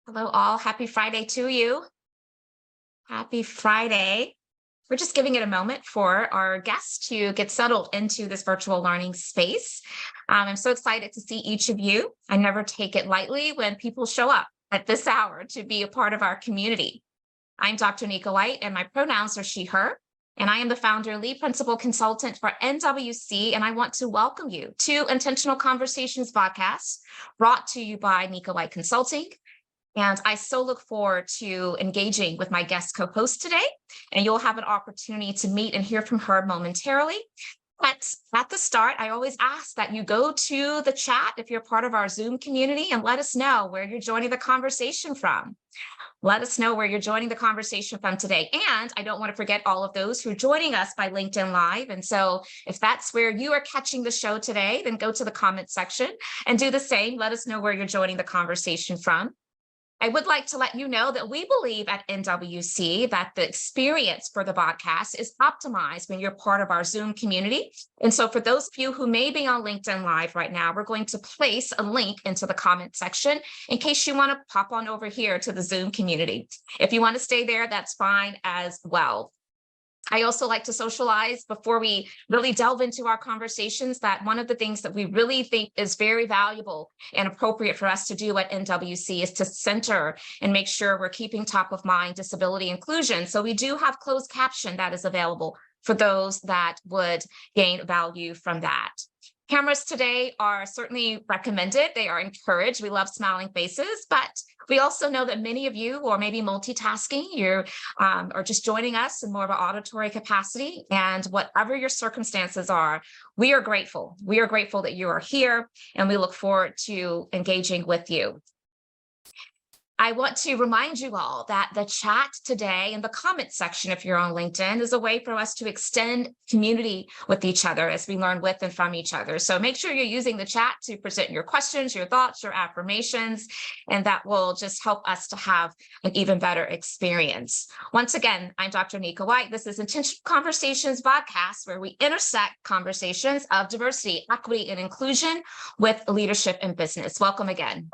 Hello, all. Happy Friday to you. Happy Friday. We're just giving it a moment for our guests to get settled into this virtual learning space. I'm so excited to see each of you. I never take it lightly when people show up at this hour to be a part of our community. I'm Dr. Nika White, and my pronouns are she, her. And I am the founder and lead principal consultant for NWC, and I want to welcome you to Intentional Conversations VodCast, brought to you by Nika White Consulting. And I so look forward to engaging with my guest co-host today, and you'll have an opportunity to meet and hear from her momentarily. But at the start, I always ask that you go to the chat if you're part of our Zoom community and let us know where you're joining the conversation from. Let us know where you're joining the conversation from today. And I don't want to forget all of those who are joining us by LinkedIn Live. And so if that's where you are catching the show today, then go to the comment section and do the same. Let us know where you're joining the conversation from. I would like to let you know that we believe at NWC that the experience for the podcast is optimized when you're part of our Zoom community. And so for those of you who may be on LinkedIn Live right now, we're going to place a link into the comment section in case you want to pop on over here to the Zoom community. If you want to stay there, that's fine as well. I also like to socialize before we really delve into our conversations that one of the things that we really think is very valuable and appropriate for us to do at NWC is to center and make sure we're keeping top of mind disability inclusion. So we do have closed caption that is available for those that would gain value from that. Cameras today are certainly recommended. They are encouraged. We love smiling faces, but we also know that many of you are maybe multitasking. You are just joining us in more of an auditory capacity. And whatever your circumstances are, we are grateful. We are grateful that you are here, and we look forward to engaging with you. I want to remind you all that the chat today in the comment section, if you're on LinkedIn, is a way for us to extend community with each other as we learn with and from each other. So make sure you're using the chat to present your questions, your thoughts, your affirmations, and that will just help us to have an even better experience. Once again, I'm Dr. Nika White. This is Intentional Conversations VodCast, where we intersect conversations of diversity, equity, and inclusion with leadership and business. Welcome again.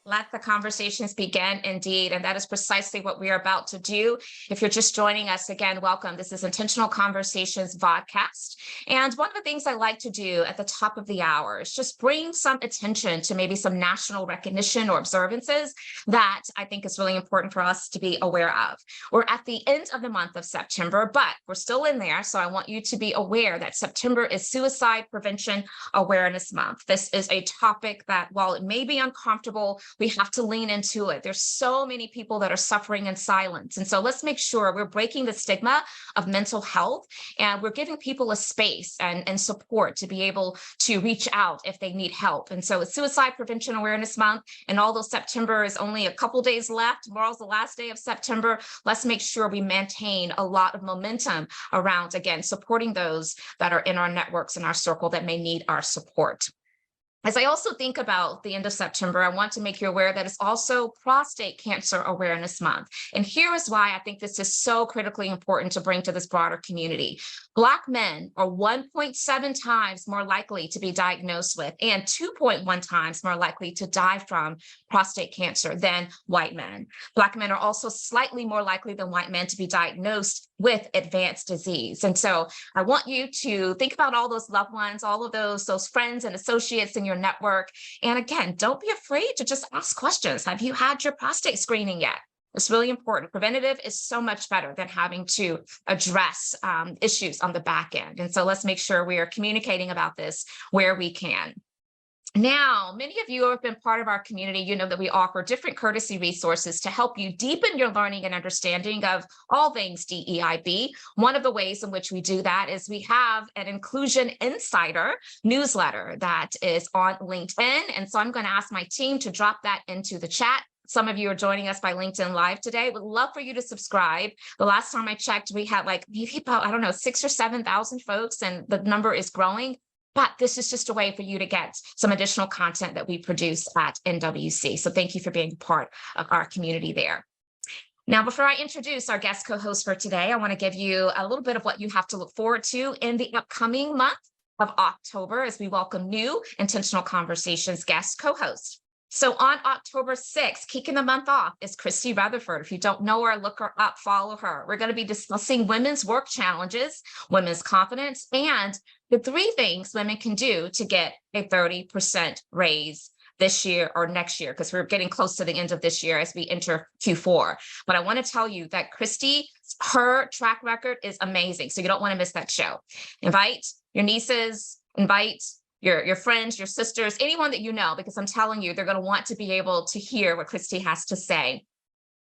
Let the conversations begin, indeed, and that is precisely what we are about to do. If you're just joining us, again, welcome. This is Intentional Conversations VodCast, and one of the things I like to do at the top of the hour is just bring some attention to maybe some national recognition or observances that I think is really important for us to be aware of. We're at the end of the month of September, but we're still in there, so I want you to be aware that September is Suicide Prevention Awareness Month. This is a topic that, while it may be uncomfortable, we have to lean into it. There's so many people that are suffering in silence. And so let's make sure we're breaking the stigma of mental health, and we're giving people a space and support to be able to reach out if they need help. And so it's Suicide Prevention Awareness Month. And although September is only a couple days left, tomorrow's the last day of September, let's make sure we maintain a lot of momentum around, again, supporting those that are in our networks and our circle that may need our support. As I also think about the end of September, I want to make you aware that it's also Prostate Cancer Awareness Month. And here is why I think this is so critically important to bring to this broader community. Black men are 1.7 times more likely to be diagnosed with and 2.1 times more likely to die from prostate cancer than white men. Black men are also slightly more likely than white men to be diagnosed with advanced disease. And so I want you to think about all those loved ones, all of those friends and associates in your network. And again, don't be afraid to just ask questions. Have you had your prostate screening yet? It's really important. Preventative is so much better than having to address issues on the back end. And so let's make sure we are communicating about this where we can. Now, many of you who have been part of our community, you know that we offer different courtesy resources to help you deepen your learning and understanding of all things DEIB. One of the ways in which we do that is we have an Inclusion Insider newsletter that is on LinkedIn. And so I'm going to ask my team to drop that into the chat some of you are joining us by LinkedIn Live today. Would love for you to subscribe. The last time I checked, we had like maybe about, I don't know, 6,000 or 7,000 folks, and the number is growing. But this is just a way for you to get some additional content that we produce at NWC. So thank you for being part of our community there. Now, before I introduce our guest co-host for today, I want to give you a little bit of what you have to look forward to in the upcoming month of October as we welcome new Intentional Conversations guest co-host. So on October 6th, kicking the month off, is Christy Rutherford. If you don't know her, look her up, follow her. We're going to be discussing women's work challenges, women's confidence, and the 3 things women can do to get a 30% raise this year or next year, because we're getting close to the end of this year as we enter Q4. But I want to tell you that Christy, her track record is amazing. So you don't want to miss that show. Invite your nieces, invite your friends, your sisters, anyone that you know, because I'm telling you, they're going to want to be able to hear what Christy has to say.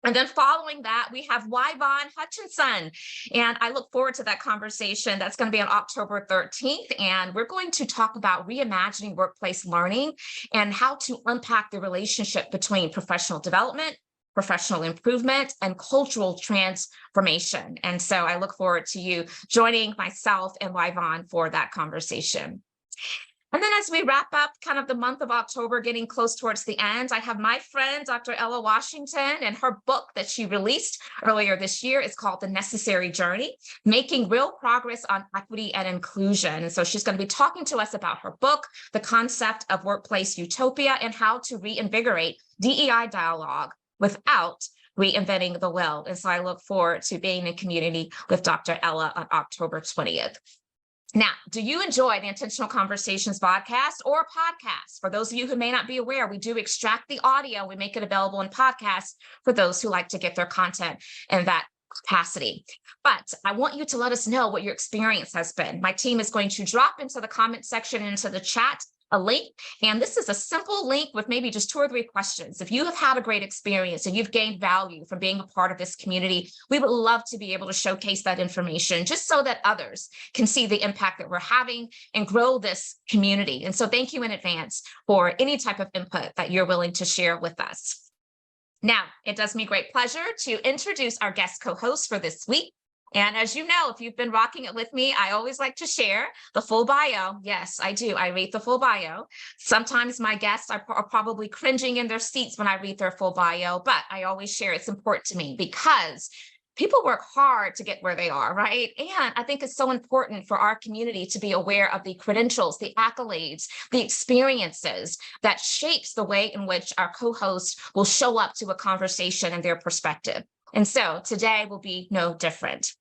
And then following that, we have Yvonne Hutchinson. And I look forward to that conversation. That's going to be on October 13th. And we're going to talk about reimagining workplace learning and how to unpack the relationship between professional development, professional improvement, and cultural transformation. And so I look forward to you joining myself and Yvonne for that conversation. And then as we wrap up kind of the month of October, getting close towards the end, I have my friend, Dr. Ella Washington, and her book that she released earlier this year is called The Necessary Journey, Making Real Progress on Equity and Inclusion. And so she's going to be talking to us about her book, the concept of workplace utopia, and how to reinvigorate DEI dialogue without reinventing the wheel. And so I look forward to being in community with Dr. Ella on October 20th. Now, do you enjoy the Intentional Conversations VodCast or podcast? For those of you who may not be aware, we do extract the audio. We make it available in podcasts for those who like to get their content in that capacity. But I want you to let us know what your experience has been. My team is going to drop into the comment section, into the chat, a link. And this is a simple link with maybe just 2 or 3 questions. If you have had a great experience and you've gained value from being a part of this community, we would love to be able to showcase that information just so that others can see the impact that we're having and grow this community. And so thank you in advance for any type of input that you're willing to share with us. Now, it does me great pleasure to introduce our guest co-host for this week. And as you know, if you've been rocking it with me, I always like to share the full bio. Yes, I do. I read the full bio. Sometimes my guests are probably cringing in their seats when I read their full bio, but I always share it's important to me because people work hard to get where they are, right? And I think it's so important for our community to be aware of the credentials, the accolades, the experiences that shapes the way in which our co-hosts will show up to a conversation and their perspective. And so today will be no different.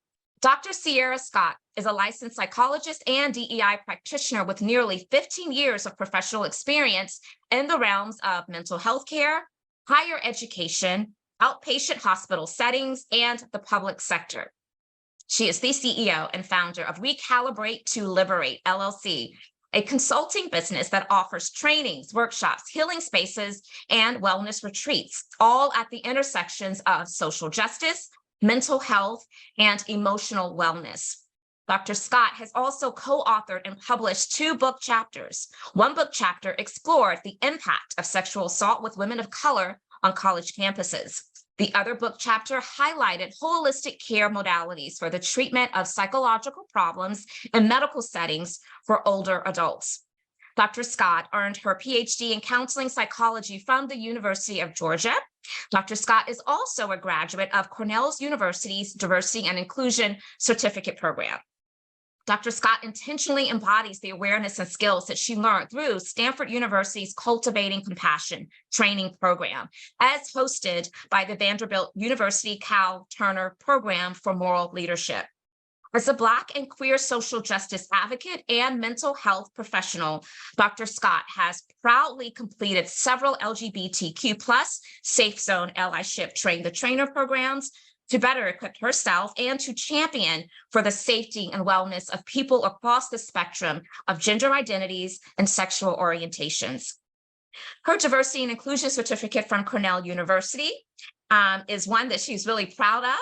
Dr. Ciera Scott is a licensed psychologist and DEI practitioner with nearly 15 years of professional experience in the realms of mental health care, higher education, outpatient hospital settings, and the public sector. She is the CEO and founder of Recalibrate to Liberate, LLC, a consulting business that offers trainings, workshops, healing spaces, and wellness retreats, all at the intersections of social justice, mental health, and emotional wellness. Dr. Scott has also co-authored and published 2 book chapters. One book chapter explored the impact of sexual assault with women of color on college campuses. The other book chapter highlighted holistic care modalities for the treatment of psychological problems in medical settings for older adults. Dr. Scott earned her PhD in counseling psychology from the University of Georgia. Dr. Scott is also a graduate of Cornell University's Diversity and Inclusion Certificate Program. Dr. Scott intentionally embodies the awareness and skills that she learned through Stanford University's Cultivating Compassion training program, as hosted by the Vanderbilt University Cal Turner Program for Moral Leadership. As a Black and queer social justice advocate and mental health professional, Dr. Scott has proudly completed several LGBTQ+ Safe Zone allyship Train the Trainer programs to better equip herself and to champion for the safety and wellness of people across the spectrum of gender identities and sexual orientations. Her diversity and inclusion certificate from Cornell University is one that she's really proud of.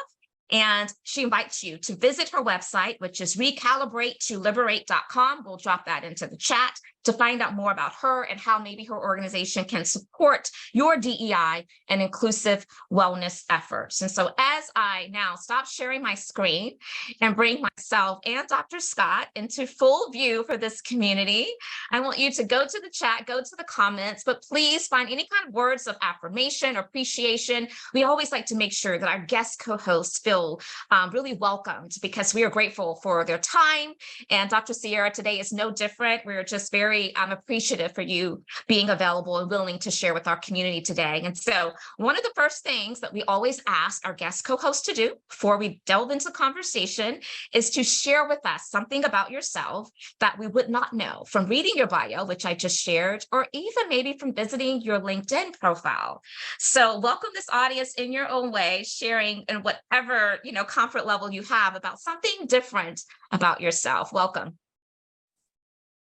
And she invites you to visit her website, which is recalibrate2liberate.com. We'll drop that into the chat. to find out more about her and how maybe her organization can support your DEI and inclusive wellness efforts. And so as I now stop sharing my screen and bring myself and Dr. Scott into full view for this community, I want you to go to the chat, go to the comments, but please find any kind of words of affirmation or appreciation. We always like to make sure that our guest co-hosts feel really welcomed, because we are grateful for their time. And Dr. Ciera, today is no different. We're just very appreciative for you being available and willing to share with our community today. And so one of the first things that we always ask our guest co-hosts to do before we delve into the conversation is to share with us something about yourself that we would not know from reading your bio, which I just shared, or even maybe from visiting your LinkedIn profile. So welcome this audience in your own way, sharing in whatever, comfort level you have about something different about yourself. Welcome.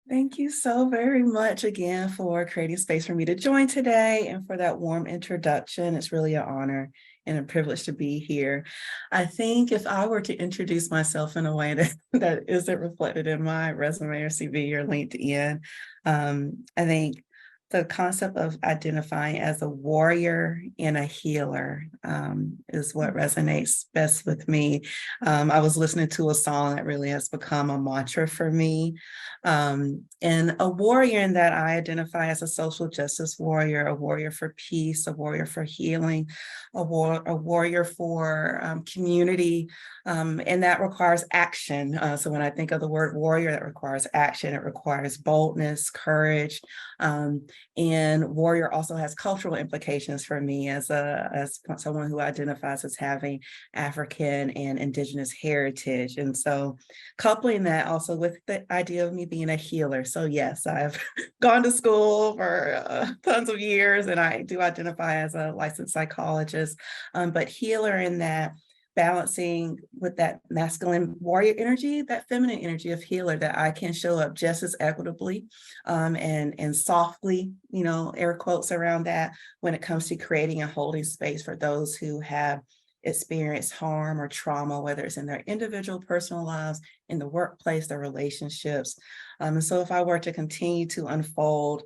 Thank you so very much again for creating space for me to join today and for that warm introduction. It's really an honor and a privilege to be here. I think if I were to introduce myself in a way that isn't reflected in my resume or CV or LinkedIn, I think the concept of identifying as a warrior and a healer is what resonates best with me. I was listening to a song that really has become a mantra for me. And a warrior in that I identify as a social justice warrior, a warrior for peace, a warrior for healing, a warrior for community, and that requires action. So when I think of the word warrior, that requires action. It requires boldness, courage, and warrior also has cultural implications for me as someone who identifies as having African and Indigenous heritage. And so coupling that also with the idea of me being a healer. So yes, I've gone to school for tons of years, and I do identify as a licensed psychologist, but healer in that balancing with that masculine warrior energy, that feminine energy of healer, that I can show up just as equitably and softly, air quotes around that, when it comes to creating and holding space for those who have experienced harm or trauma, whether it's in their individual personal lives, in the workplace, their relationships. And so if I were to continue to unfold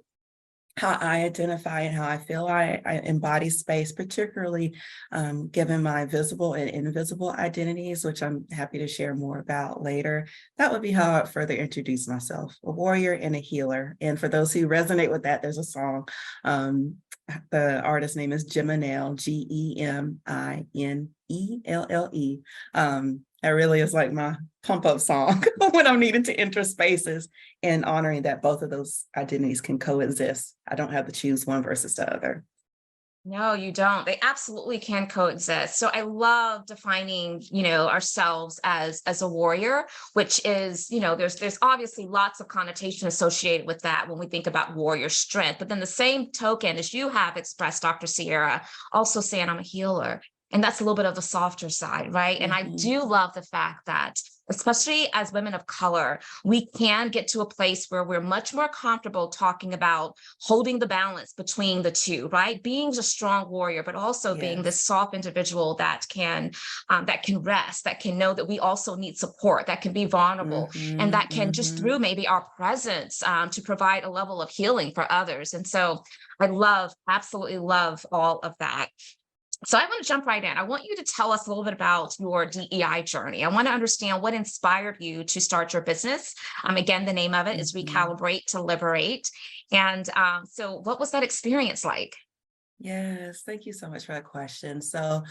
how I identify and how I feel I embody space, particularly given my visible and invisible identities, which I'm happy to share more about later. That would be how I'd further introduce myself, a warrior and a healer. And for those who resonate with that, there's a song. The artist's name is Geminelle, Geminelle. That really is like my pump up song when I'm needing to enter spaces, and honoring that both of those identities can coexist. I don't have to choose one versus the other. No, you don't. They absolutely can coexist. So I love defining, ourselves as a warrior, which is, there's obviously lots of connotation associated with that when we think about warrior strength. But then the same token, as you have expressed, Dr. Ciera, also saying I'm a healer. And that's a little bit of the softer side, right? And I do love the fact that, especially as women of color, we can get to a place where we're much more comfortable talking about holding the balance between the two, right? Being a strong warrior, but also being this soft individual that can rest, that can know that we also need support, that can be vulnerable, and that can just through maybe our presence to provide a level of healing for others. And so I absolutely love all of that. So I want to jump right in. I want you to tell us a little bit about your DEI journey. I want to understand what inspired you to start your business. Again, the name of it is Recalibrate to Liberate. And so what was that experience like? Yes, thank you so much for that question. So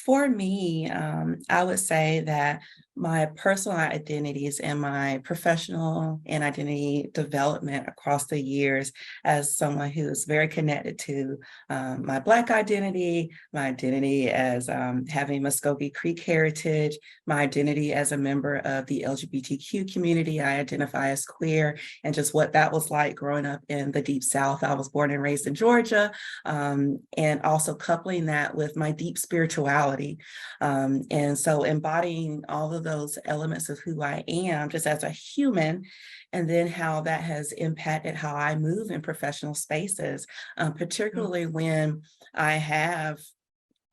for me, I would say that my personal identities and my professional and identity development across the years, as someone who is very connected to my Black identity, my identity as having Muskogee Creek heritage, my identity as a member of the LGBTQ community, I identify as queer, and just what that was like growing up in the Deep South. I was born and raised in Georgia, and also coupling that with my deep spirituality. And so embodying all of those elements of who I am just as a human, and then how that has impacted how I move in professional spaces, particularly when I have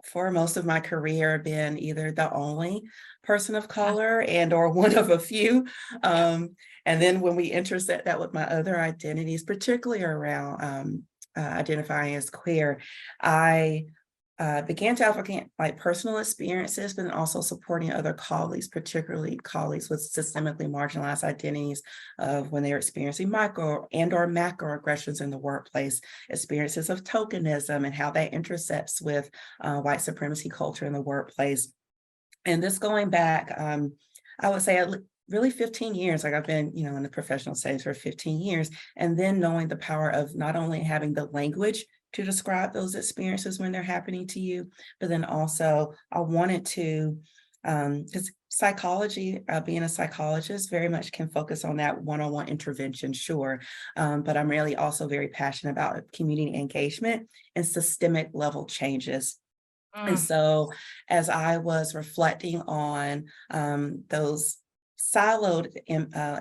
for most of my career been either the only person of Yeah. color and or one of a few. Yeah. And then when we intersect that with my other identities, particularly around identifying as queer, I began to advocate like personal experiences, but then also supporting other colleagues, particularly colleagues with systemically marginalized identities of when they're experiencing micro and or macroaggressions in the workplace, experiences of tokenism and how that intersects with white supremacy culture in the workplace. And this going back, I would say really 15 years, like I've been, in the professional space for 15 years, and then knowing the power of not only having the language to describe those experiences when they're happening to you, but then also I wanted to, because psychology, being a psychologist, very much can focus on that one-on-one intervention, sure. But I'm really also very passionate about community engagement and systemic level changes. And Mm. so as I was reflecting on those siloed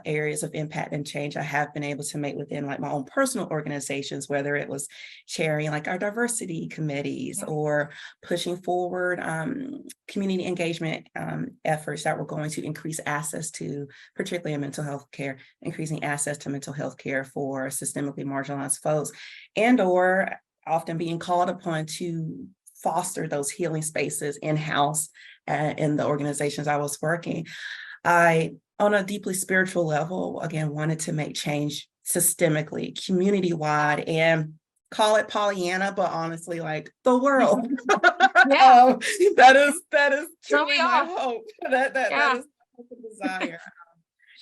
areas of impact and change I have been able to make within like my own personal organizations, whether it was chairing like our diversity committees Yeah. or pushing forward community engagement efforts that were going to increase access to, particularly in mental health care, increasing access to mental health care for systemically marginalized folks, and or often being called upon to foster those healing spaces in-house in the organizations I was working. I, on a deeply spiritual level, again, wanted to make change systemically, community-wide, and call it Pollyanna, but honestly, like the world. Yeah. That is So we truly my are. hope. That Yeah. is the desire.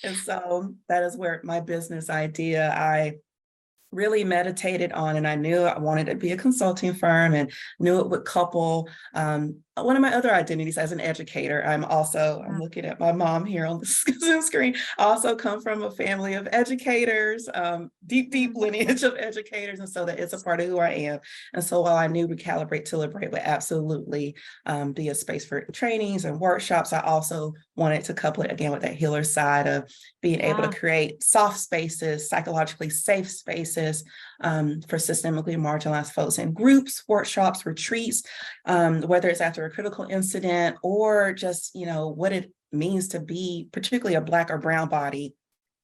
And so that is where my business idea, I really meditated on, and I knew I wanted to be a consulting firm and knew it would couple one of my other identities as an educator. I'm looking at my mom here on the Zoom screen. I also come from a family of educators, deep lineage of educators. And so that is a part of who I am. And so while I knew Recalibrate to Liberate would absolutely be a space for trainings and workshops, I also wanted to couple it again with that healer side of being able to Yeah. create soft spaces, psychologically safe spaces for systemically marginalized folks in groups, workshops, retreats, whether it's after a critical incident or just, what it means to be particularly a Black or brown body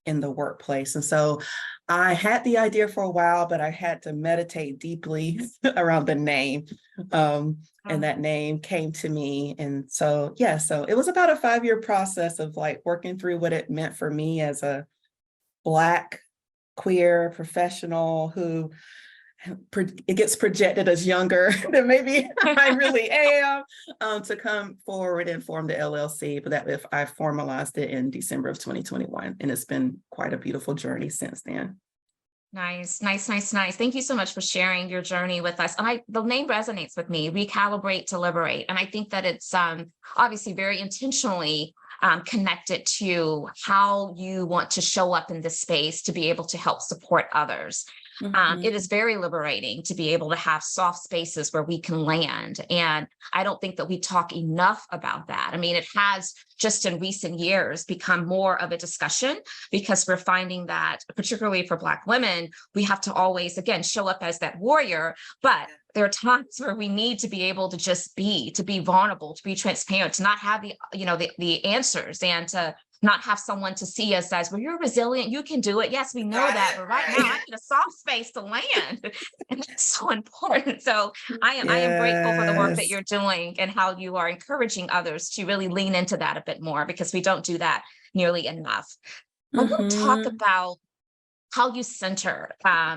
in the workplace. And so I had the idea for a while, but I had to meditate deeply around the name. And that name came to me. And so, yeah, so it was about a 5-year process of like working through what it meant for me as a Black queer professional who it gets projected as younger than maybe I really am, to come forward and form the LLC. But that if I formalized it in December of 2021, and it's been quite a beautiful journey since then. Nice, nice, nice, nice. Thank you so much for sharing your journey with us. And the name resonates with me, Recalibrate to Liberate. And I think that it's obviously very intentionally connected to how you want to show up in this space to be able to help support others. It is very liberating to be able to have soft spaces where we can land. And I don't think that we talk enough about that. I mean, it has just in recent years become more of a discussion because we're finding that, particularly for Black women, we have to always, again, show up as that warrior. But there are times where we need to be able to just be, to be vulnerable, to be transparent, to not have the answers, and to not have someone to see us as, well, you're resilient, you can do it. Yes, we know that, but right now I need a soft space to land. And that's so important. So I am grateful for the work that Yes. you're doing and how you are encouraging others to really lean into that a bit more, because we don't do that nearly enough. I want to talk Mhm. about how you center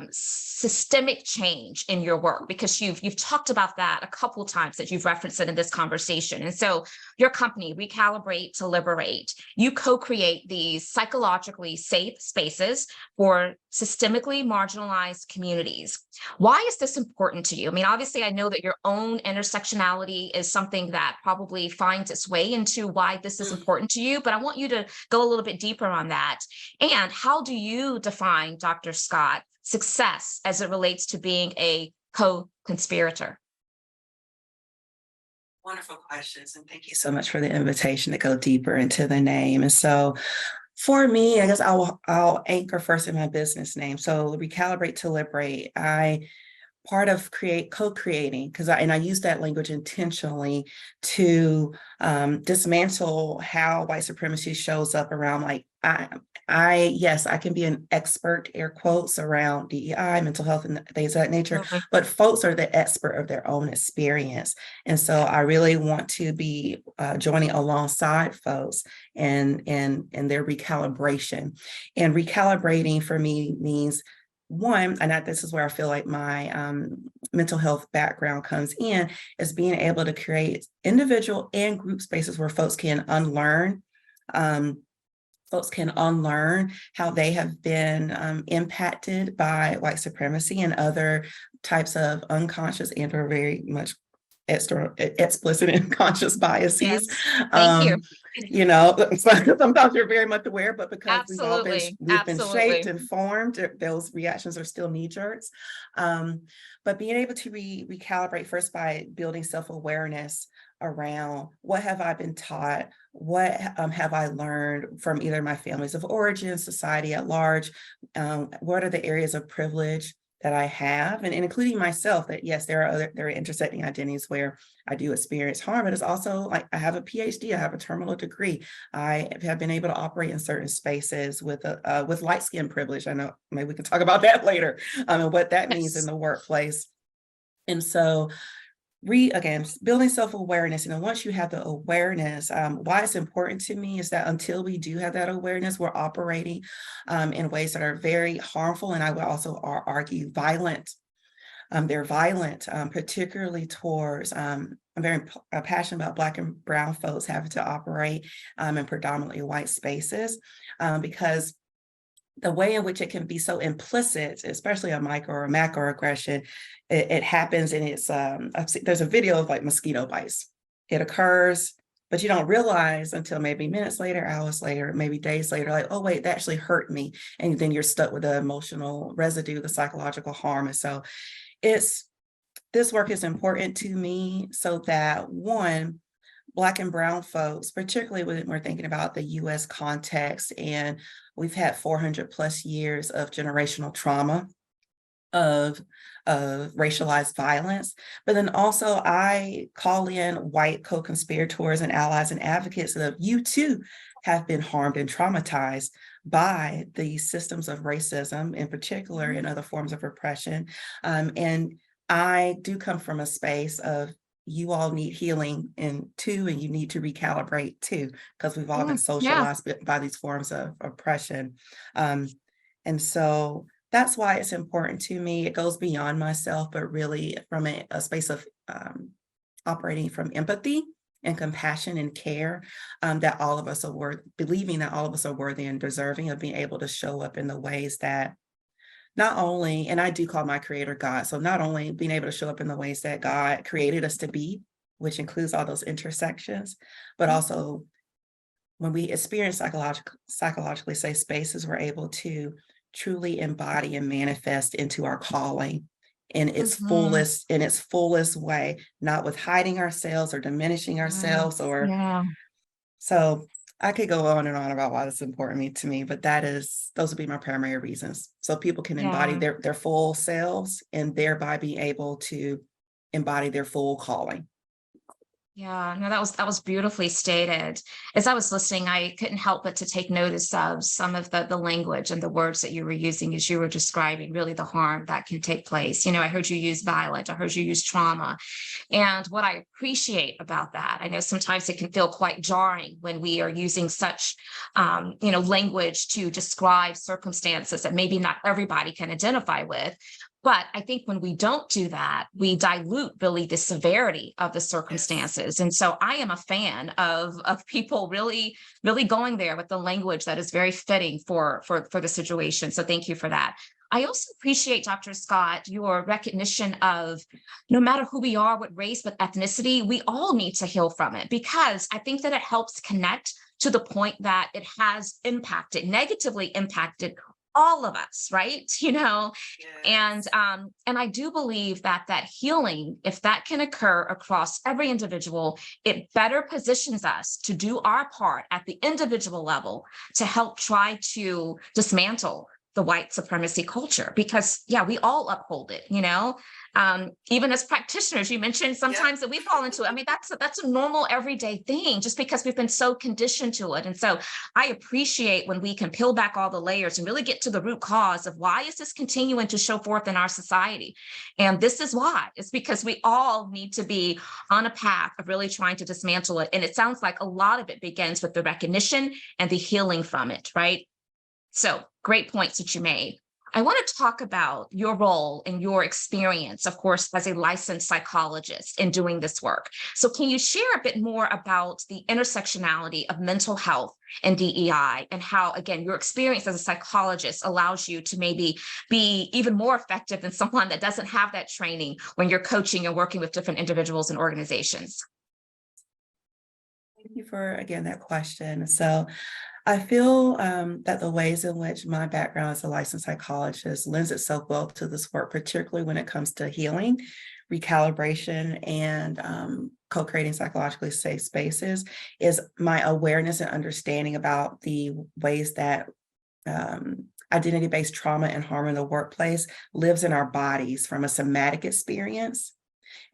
systemic change in your work, because you've talked about that a couple of times, that you've referenced it in this conversation. And so your company, Recalibrate to Liberate, you co-create these psychologically safe spaces for systemically marginalized communities. Why is this important to you? I mean, obviously, I know that your own intersectionality is something that probably finds its way into why this is important to you, but I want you to go a little bit deeper on that. And how do you define, Dr. Scott, success as it relates to being a co-conspirator? Wonderful questions. And thank you so much for the invitation to go deeper into the name. And so for me, I guess I'll anchor first in my business name. So Recalibrate to Liberate. part of co-creating, because I use that language intentionally to dismantle how white supremacy shows up around, like, yes, I can be an expert, air quotes, around DEI, mental health, and things of that nature, but folks are the expert of their own experience. And so I really want to be joining alongside folks and their recalibration. And recalibrating for me means, one, and this is where I feel like my mental health background comes in, is being able to create individual and group spaces where folks can unlearn how they have been impacted by white supremacy and other types of unconscious and or very much explicit and conscious biases. Yes. Thank you. You know, sometimes you're very much aware, but because Absolutely. we've been shaped and formed, those reactions are still knee jerks. But being able to recalibrate first by building self-awareness around, what have I been taught? What have I learned from either my families of origin, society at large? What are the areas of privilege that I have, and including myself, that yes, there are intersecting identities where I do experience harm, but it's also like, I have a PhD, I have a terminal degree, I have been able to operate in certain spaces with light skin privilege. I know maybe we can talk about that later, and what that means in the workplace. And so again, building self-awareness. And then once you have the awareness, why it's important to me is that until we do have that awareness, we're operating in ways that are very harmful. And I would also argue violent. They're violent, particularly towards, I'm very passionate about Black and brown folks having to operate in predominantly white spaces, because the way in which it can be so implicit, especially a micro or macroaggression, it happens, and it's there's a video of like mosquito bites. It occurs, but you don't realize until maybe minutes later, hours later, maybe days later, like, oh wait, that actually hurt me. And then you're stuck with the emotional residue, the psychological harm. And so this work is important to me, so that, one, Black and brown folks, particularly when we're thinking about the US context, and we've had 400 plus years of generational trauma of racialized violence. But then also I call in white co-conspirators and allies and advocates that you too have been harmed and traumatized by the systems of racism, in particular, and other forms of oppression. And I do come from a space of, you all need healing too, and you need to recalibrate too, because we've all been socialized by these forms of oppression. And so that's why it's important to me. It goes beyond myself, but really from a space of operating from empathy and compassion and care, that all of us are worth, believing that all of us are worthy and deserving of being able to show up in the ways that not only, and I do call my creator God, so not only being able to show up in the ways that God created us to be, which includes all those intersections, but also when we experience psychologically safe spaces, we're able to truly embody and manifest into our calling in its fullest way, not with hiding ourselves or diminishing ourselves so I could go on and on about why this is important to me, but those would be my primary reasons. So people can embody their full selves, and thereby be able to embody their full calling. Yeah, no, that was beautifully stated. As I was listening, I couldn't help but to take notice of some of the language and the words that you were using as you were describing really the harm that can take place. You know, I heard you use violent, I heard you use trauma. And what I appreciate about that, I know sometimes it can feel quite jarring when we are using such, language to describe circumstances that maybe not everybody can identify with. But I think when we don't do that, we dilute really the severity of the circumstances. And so I am a fan of people really, really going there with the language that is very fitting for the situation. So thank you for that. I also appreciate, Dr. Scott, your recognition of no matter who we are, what race, what ethnicity, we all need to heal from it, because I think that it helps connect to the point that it has negatively impacted all of us, right? And I do believe that healing, if that can occur across every individual, it better positions us to do our part at the individual level to help try to dismantle the white supremacy culture, because yeah, we all uphold it, even as practitioners. You mentioned sometimes that we fall into it. I mean, that's a normal everyday thing, just because we've been so conditioned to it. And so I appreciate when we can peel back all the layers and really get to the root cause of why is this continuing to show forth in our society. And this is why. It's because we all need to be on a path of really trying to dismantle it. And it sounds like a lot of it begins with the recognition and the healing from it, right? So great points that you made. I want to talk about your role and your experience, of course, as a licensed psychologist in doing this work. So can you share a bit more about the intersectionality of mental health and DEI, and how, again, your experience as a psychologist allows you to maybe be even more effective than someone that doesn't have that training when you're coaching and working with different individuals and organizations? Thank you for, again, that question. So I feel that the ways in which my background as a licensed psychologist lends itself well to this work, particularly when it comes to healing, recalibration, and co-creating psychologically safe spaces, is my awareness and understanding about the ways that identity-based trauma and harm in the workplace lives in our bodies, from a somatic experience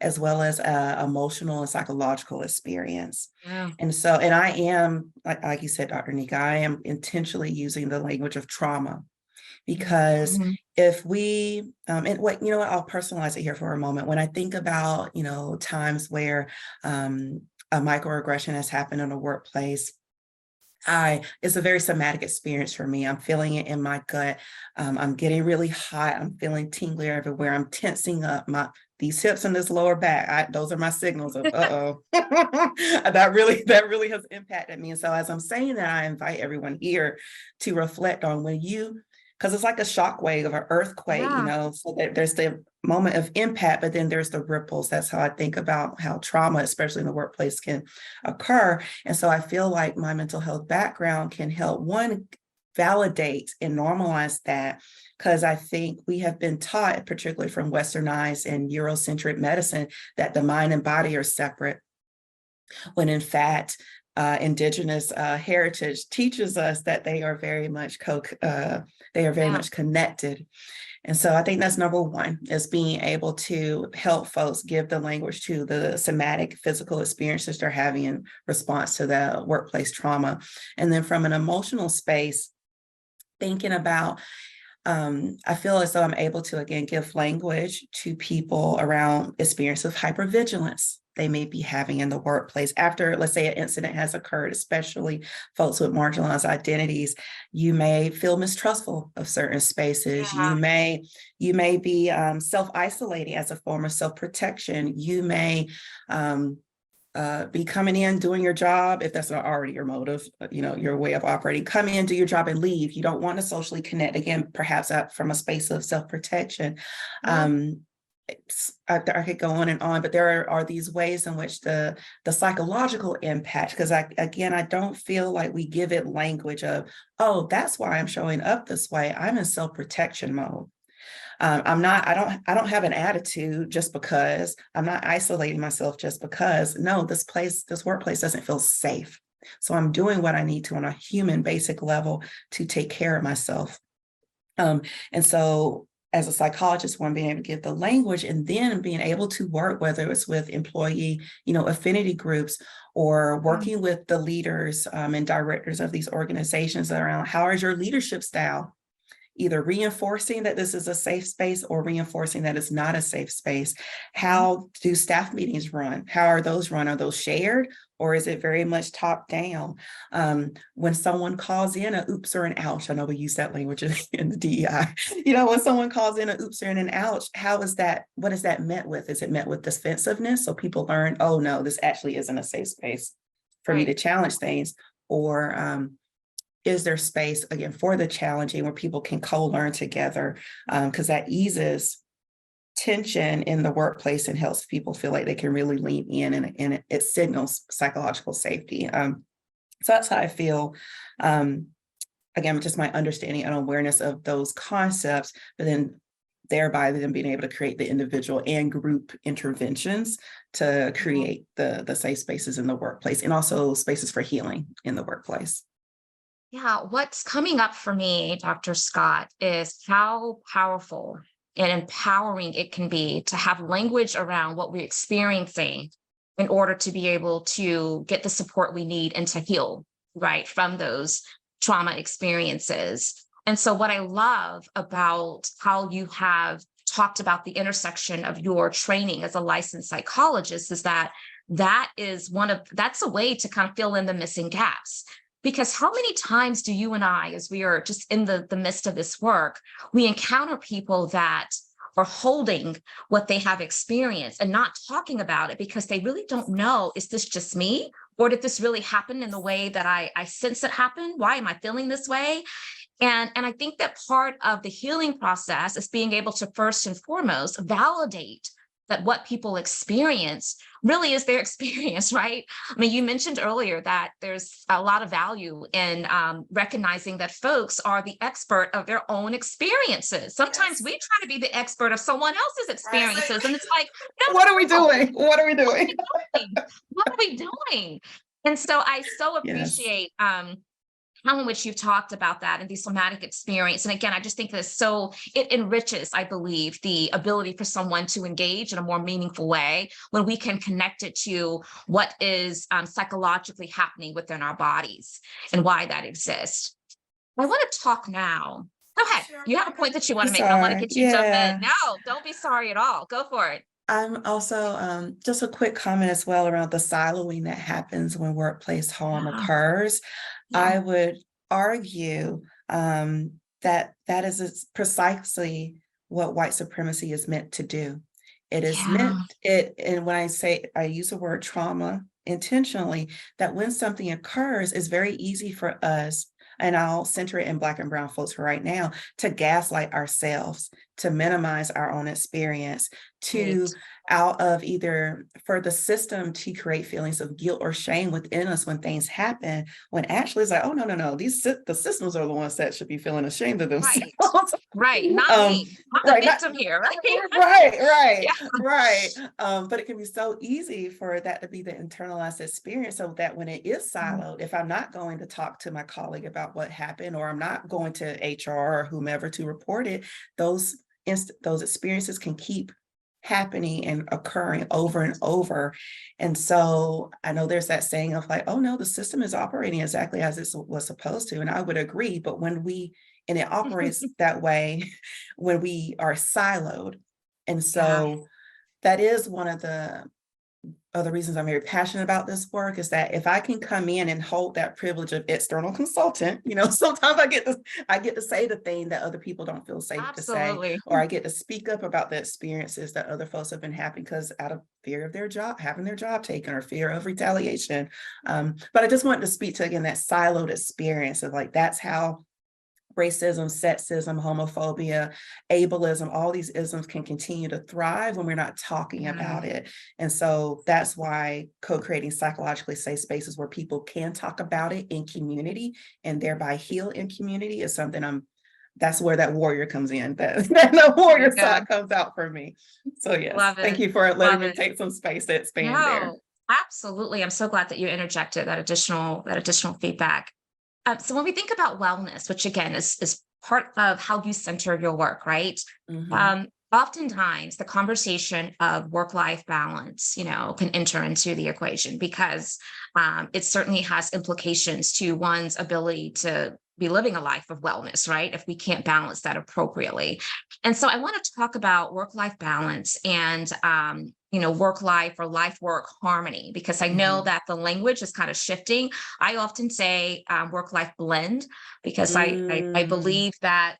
as well as emotional and psychological experience. Yeah. And so, and I am, like you said, Dr. Nika, I am intentionally using the language of trauma, because if we, and what, I'll personalize it here for a moment. When I think about, times where a microaggression has happened in a workplace, it's a very somatic experience for me. I'm feeling it in my gut. I'm getting really hot. I'm feeling tingly everywhere. I'm tensing up these hips and this lower back. Those are my signals of, uh-oh. that really has impacted me. And so as I'm saying that, I invite everyone here to reflect on because it's like a shock wave of an earthquake, so that there's the moment of impact, but then there's the ripples. That's how I think about how trauma, especially in the workplace, can occur. And so I feel like my mental health background can help, one, validate and normalize that, because I think we have been taught, particularly from Westernized and Eurocentric medicine, that the mind and body are separate, when in fact, Indigenous heritage teaches us that they are very much much connected. And so I think that's number one, is being able to help folks give the language to the somatic physical experiences they're having in response to the workplace trauma. And then from an emotional space, thinking about, I feel as though I'm able to, again, give language to people around experience of hypervigilance they may be having in the workplace after, let's say, an incident has occurred, especially folks with marginalized identities. You may feel mistrustful of certain spaces. Yeah. You may be self-isolating as a form of self-protection. You may be coming in, doing your job, if that's not already your motive, your way of operating, come in, do your job and leave. You don't want to socially connect, again, perhaps from a space of self-protection. I could go on and on, but there are these ways in which the psychological impact, because I don't feel like we give it language of, oh, that's why I'm showing up this way. I'm in self-protection mode. I don't have an attitude just because. I'm not isolating myself just because. No, this workplace doesn't feel safe. So I'm doing what I need to on a human basic level to take care of myself. And so as a psychologist, one, being able to give the language, and then being able to work, whether it's with employee, affinity groups, or working with the leaders and directors of these organizations around, how is your leadership style? Either reinforcing that this is a safe space or reinforcing that it's not a safe space. How do staff meetings run? How are those run? Are those shared, or is it very much top down? When someone calls in a oops or an ouch, I know we use that language in the DEI, when someone calls in a oops or an ouch, what is that met with? Is it met with defensiveness? So people learn, oh no, this actually isn't a safe space for me to challenge things, or is there space, again, for the challenging, where people can co-learn together, because that eases tension in the workplace and helps people feel like they can really lean in, and it signals psychological safety. So that's how I feel. Again, just my understanding and awareness of those concepts, but then thereby them being able to create the individual and group interventions to create the safe spaces in the workplace, and also spaces for healing in the workplace. Yeah, what's coming up for me, Dr. Scott, is how powerful and empowering it can be to have language around what we're experiencing in order to be able to get the support we need and to heal, right, from those trauma experiences. And so, what I love about how you have talked about the intersection of your training as a licensed psychologist is that that's a way to kind of fill in the missing gaps. Because how many times do you and I, as we are just in the midst of this work, we encounter people that are holding what they have experienced and not talking about it because they really don't know, is this just me? Or did this really happen in the way that I sense it happen? Why am I feeling this way? And I think that part of the healing process is being able to first and foremost validate that what people experience really is their experience, right? I mean, you mentioned earlier that there's a lot of value in recognizing that folks are the expert of their own experiences. Sometimes we try to be the expert of someone else's experiences, and it's like, no, What are we no, doing? What are we doing? what are we doing? And so I so Yes. appreciate how in which you've talked about that and the somatic experience. And again, I just think that it enriches, I believe, the ability for someone to engage in a more meaningful way when we can connect it to what is psychologically happening within our bodies and why that exists. I want to talk now. Go ahead. You have a point that you want to make, and I want to Sorry. get you to jump in. Yeah. No, don't be sorry at all. Go for it. I'm also just a quick comment as well around the siloing that happens when workplace harm Yeah. occurs. Yeah. I would argue that that is precisely what white supremacy is meant to do. It is Yeah. meant it, and when I say I use the word trauma intentionally, that when something occurs, it's very easy for us, and I'll center it in Black and Brown folks for right now, to gaslight ourselves, to minimize our own experience, Right. to out of either for the system to create feelings of guilt or shame within us when things happen, when actually it's like, oh no, no, no, the systems are the ones that should be feeling ashamed of themselves. Right. Right. Not um, me. I'm the right, not victim here, right? right, right, Yeah. right. But it can be so easy for that to be the internalized experience, so that when it is siloed, if I'm not going to talk to my colleague about what happened, or I'm not going to HR or whomever to report it, those those experiences can keep happening and occurring over and over. And so I know there's that saying of like, oh no, the system is operating exactly as it was supposed to. And I would agree, but and it operates that way when we are siloed. And Yeah. so that is one of the other reasons I'm very passionate about this work, is that if I can come in and hold that privilege of external consultant, sometimes I get to say the thing that other people don't feel safe to say, Absolutely. or I get to speak up about the experiences that other folks have been having because out of fear of their job, having their job taken, or fear of retaliation. But I just wanted to speak to, again, that siloed experience of like, that's how racism, sexism, homophobia, ableism, all these isms can continue to thrive when we're not talking Yeah. about it. And so that's why co-creating psychologically safe spaces where people can talk about it in community and thereby heal in community is something that's where that warrior comes in, that the There you warrior go. side comes out for me. So yes, Love thank it. you for letting Love me it. take some space to expand there. No, absolutely. I'm so glad that you interjected that additional feedback. So when we think about wellness, which again is part of how you center your work, right? Mhm. Oftentimes the conversation of work-life balance, can enter into the equation because it certainly has implications to one's ability to be living a life of wellness, right? If we can't balance that appropriately. And so I want to talk about work-life balance and work-life or life-work harmony, because I know Mhm. that the language is kind of shifting. I often say work-life blend because I Mm. believe that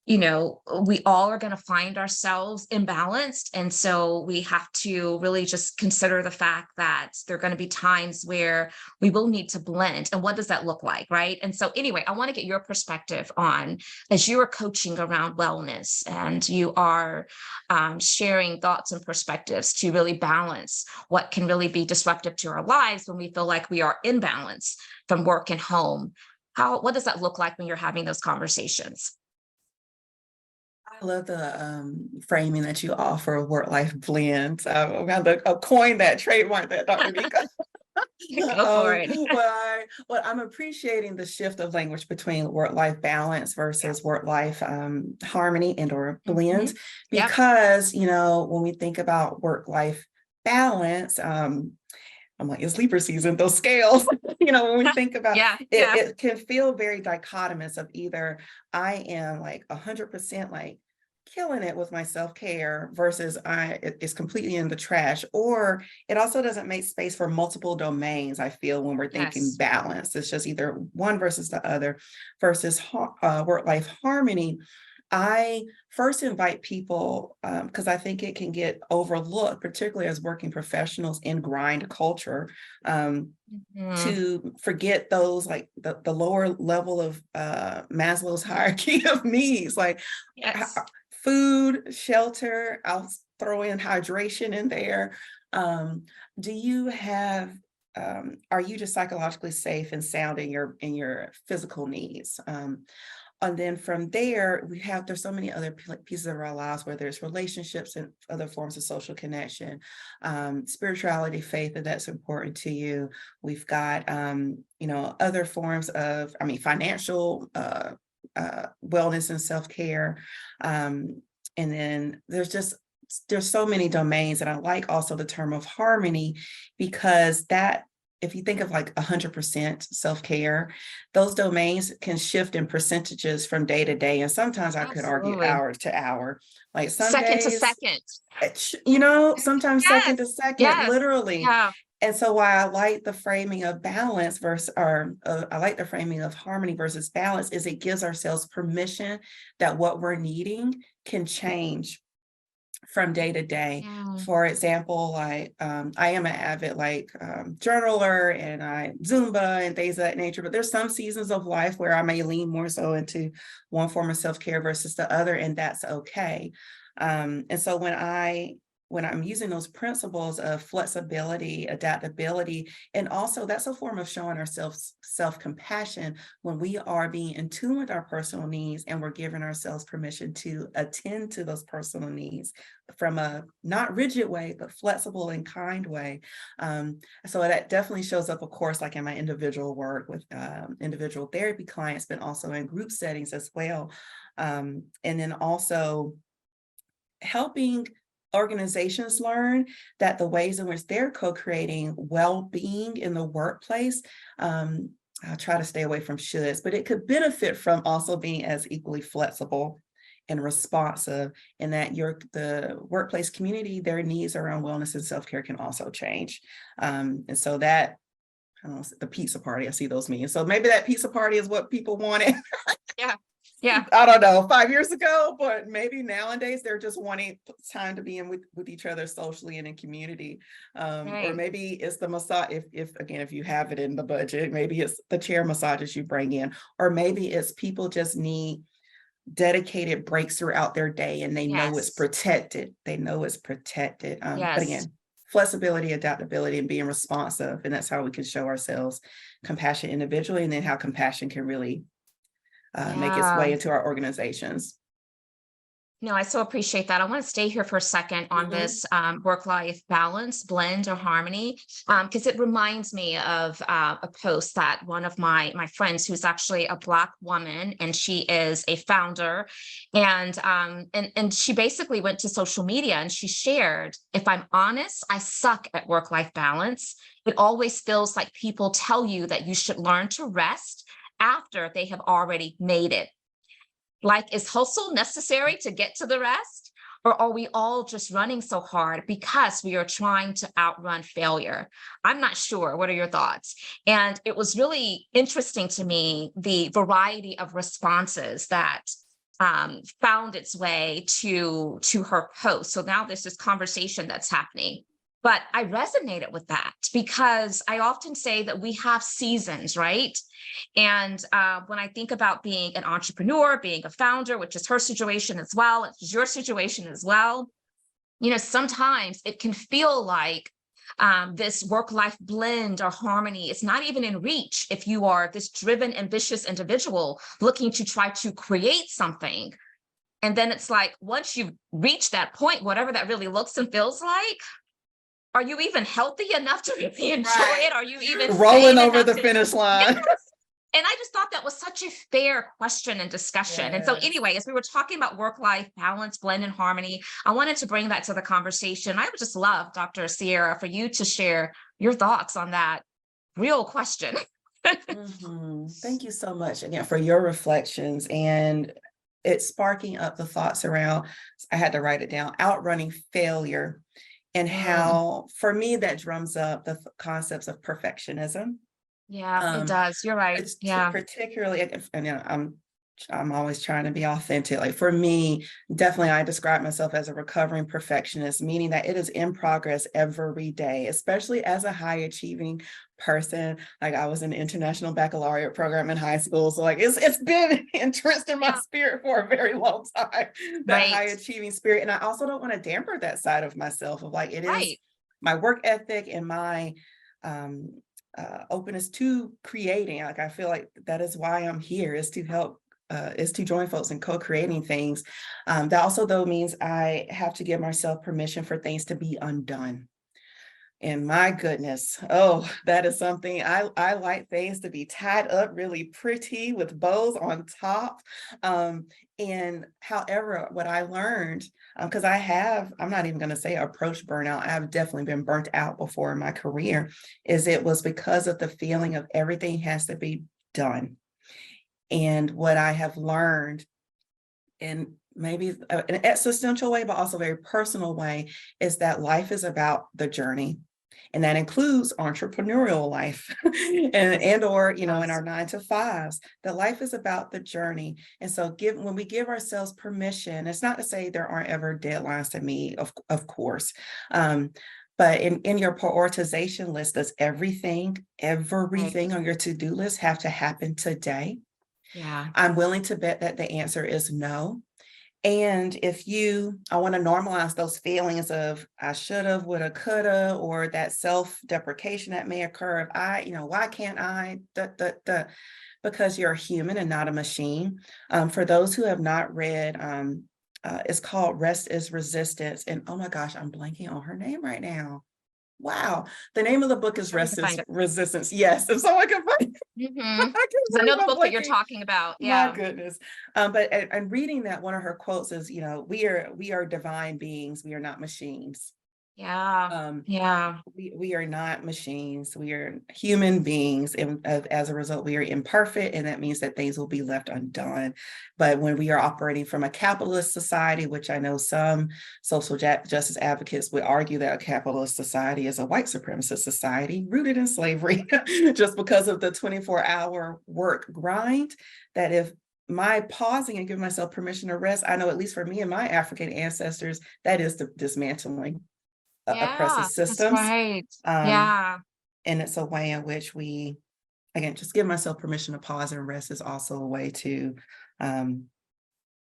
we all are going to find ourselves imbalanced. And so we have to really just consider the fact that there are going to be times where we will need to blend. And what does that look like? Right. And so, anyway, I want to get your perspective on, as you are coaching around wellness and you are sharing thoughts and perspectives to really balance what can really be disruptive to our lives when we feel like we are in balance from work and home. What does that look like when you're having those conversations? I love the framing that you offer, work-life blend. I'm going to coin that, trademark that, Dr. Nika. Go for it. Well, I'm appreciating the shift of language between work-life balance Yeah. versus work-life harmony and or Mhm. blend, Yep. because, when we think about work-life balance, I'm like, it's Libra season, those scales, when we think about Yeah. it, Yeah. it can feel very dichotomous of either I am like 100% like killing it with my self-care versus it's completely in the trash, or it also doesn't make space for multiple domains. I feel when we're thinking Yes. balance, it's just either one versus the other versus work-life harmony. I first invite people because I think it can get overlooked, particularly as working professionals in grind culture, Mhm. to forget those like the lower level of Maslow's hierarchy of needs, like Yes. food, shelter. I'll throw in hydration in there. Um, do you have are you just psychologically safe and sound in your physical needs? And then from there, there's so many other pieces of our lives, where there's relationships and other forms of social connection, spirituality, faith, if that's important to you. We've got, other forms of, financial wellness and self-care. And then there's so many domains. And I like also the term of harmony, because that, if you think of like 100% self-care, those domains can shift in percentages from day to day. And sometimes I could argue Absolutely. hour to hour. Like some Second to days, second. sometimes second to Yes. second, Yes. literally. Yeah. And so why I like the framing of balance versus, or I like the framing of harmony versus balance, is it gives ourselves permission that what we're needing can change from day to day. Yeah. For example, like I am an avid journaler, and I Zumba and things of that nature, but there's some seasons of life where I may lean more so into one form of self-care versus the other, and that's okay. And so when I'm using those principles of flexibility, adaptability, and also that's a form of showing ourselves self-compassion when we are being in tune with our personal needs, and we're giving ourselves permission to attend to those personal needs from a not rigid way, but flexible and kind way. So that definitely shows up, of course, like in my individual work with individual therapy clients, but also in group settings as well. And then also helping organizations learn that the ways in which they're co-creating well-being in the workplace, I'll try to stay away from shoulds, but it could benefit from also being as equally flexible and responsive, and that the workplace community, their needs around wellness and self-care can also change. And so that, I don't know, the pizza party, I see those memes. So maybe that pizza party is what people wanted. Yeah. Yeah. I don't know, 5 years ago, but maybe nowadays they're just wanting time to be in with each other socially and in community. Or Right. maybe it's the massage, if again, if you have it in the budget, maybe it's the chair massages you bring in, or maybe it's people just need dedicated breaks throughout their day, and they know it's Yes. protected. They know it's protected. But Yes. again, flexibility, adaptability, and being responsive. And that's how we can show ourselves compassion individually, and then how compassion can really make its Yeah. way into our organizations. No, I so appreciate that. I want to stay here for a second on Mhm. this work-life balance, blend or harmony, because it reminds me of a post that one of my friends, who's actually a Black woman, and she is a founder, and she basically went to social media and she shared, "If I'm honest, I suck at work-life balance. It always feels like people tell you that you should learn to rest after they have already made it. Like, is hustle necessary to get to the rest? Or are we all just running so hard because we are trying to outrun failure?" I'm not sure. What are your thoughts? And it was really interesting to me, the variety of responses that found its way to her post. So now there's this conversation that's happening. But I resonated with that because I often say that we have seasons, right? And when I think about being an entrepreneur, being a founder, which is her situation as well, it's your situation as well, sometimes it can feel like this work-life blend or harmony is not even in reach if you are this driven, ambitious individual looking to try to create something. And then it's like, once you reach that point, whatever that really looks and feels like, are you even healthy enough to really enjoy Right. it? Are you even Rolling sane over enough the to? finish Yes. line. And I just thought that was such a fair question and discussion. And so Yes. anyway, as we were talking about work-life balance, blend and harmony, I wanted to bring that to the conversation. I would just love, Dr. Ciera, for you to share your thoughts on that real question. Thank you so much again for your reflections and it's sparking up the thoughts around, I had to write it down, outrunning failure and Mm, how, for me, that drums up the concepts of perfectionism. yeah, it Um, does. You're right. it's Yeah. particularly, and I'm always trying to be authentic. Like for me, definitely I describe myself as a recovering perfectionist, meaning that it is in progress every day, especially as a high achieving person. Like I was in the International Baccalaureate program in high school. So like it's been entrenched in my Yeah. spirit for a very long time, that high Right. achieving spirit. And I also don't want to damper that side of myself of like it is Right. my work ethic and my um openness to creating. Like I feel like that is why I'm here, is to help is to join folks in co-creating things. That also though means I have to give myself permission for things to be undone. And my goodness, oh, that is something I like things to be tied up really pretty with bows on top. And however, what I learned, because I'm not even going to say approach burnout, I have definitely been burnt out before in my career, is it was because of the feeling of everything has to be done. And what I have learned in maybe an existential way, but also a very personal way, is that life is about the journey. And that includes entrepreneurial life and or, in Yes. our 9 to 5s, that life is about the journey. And so when we give ourselves permission, it's not to say there aren't ever deadlines to meet, of course. But in your prioritization list, does everything Right. on your to-do list have to happen today? Yeah. I'm willing to bet that the answer is no. And I want to normalize those feelings of I should have, would have, could have, or that self-deprecation that may occur if why can't I, because you're a human and not a machine. For those who have not read, it's called Rest is Resistance. And oh my gosh, I'm blanking on her name right now. Wow. The name of the book I'm is sure we can Rest find is it. Resistance. Yes. If someone can find Mm-hmm. I can I know believe the I'm book that you're blanking. talking about. My Yeah. goodness. But and reading that, one of her quotes is, we are divine beings. We are not machines. Yeah. Um, Yeah. we are not machines. We are human beings. And as a result, we are imperfect. And that means that things will be left undone. But when we are operating from a capitalist society, which I know some social justice advocates would argue that a capitalist society is a white supremacist society rooted in slavery, just because of the 24-hour work grind, that if my pausing and giving myself permission to rest, I know at least for me and my African ancestors, that is the dismantling oppressive Yeah. That's systems. right. Um, Yeah. and it's a way in which we, again, just give myself permission to pause and rest is also a way to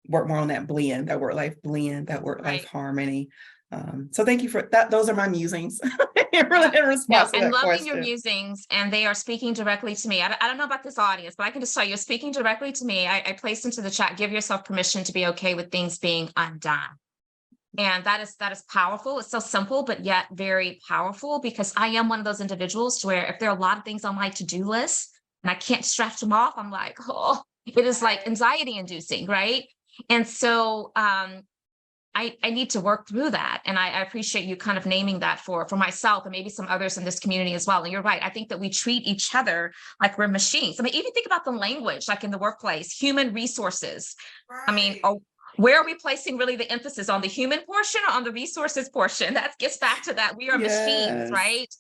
work more on that blend, that work-life blend, that work-life Right. harmony. So thank you for that. Those are my musings really Yeah. in No, response to I'm that loving your question. musings, and they are speaking directly to me. I don't know about this audience, but I can just tell you, speaking directly to me. I placed into the chat, give yourself permission to be okay with things being undone. And that is powerful. It's so simple, but yet very powerful, because I am one of those individuals to where if there are a lot of things on my to-do list and I can't scratch them off, I'm like, oh, it is like anxiety inducing, right? And so I need to work through that. And I appreciate you kind of naming that for myself and maybe some others in this community as well. And you're right. I think that we treat each other like we're machines. I mean, even think about the language, like in the workplace, human resources. I mean, Right. where are we placing really the emphasis, on the human portion or on the resources portion? That gets back to that. We are machines, Yes. right?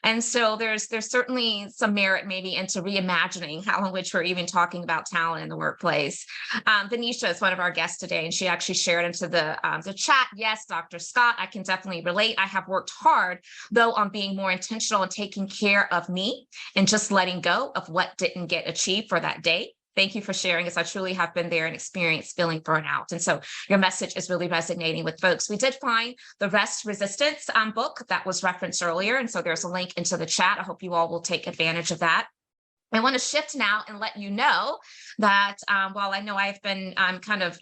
And so there's certainly some merit maybe into reimagining how in which we're even talking about talent in the workplace. Venetia is one of our guests today, and she actually shared into the chat. Yes, Dr. Scott, I can definitely relate. I have worked hard, though, on being more intentional and taking care of me and just letting go of what didn't get achieved for that day. Thank you for sharing, as I truly have been there and experienced feeling burnout. And so your message is really resonating with folks. We did find the Rest Resistance book that was referenced earlier. And so there's a link into the chat. I hope you all will take advantage of that. I want to shift now and let you know that while I know I've been kind of,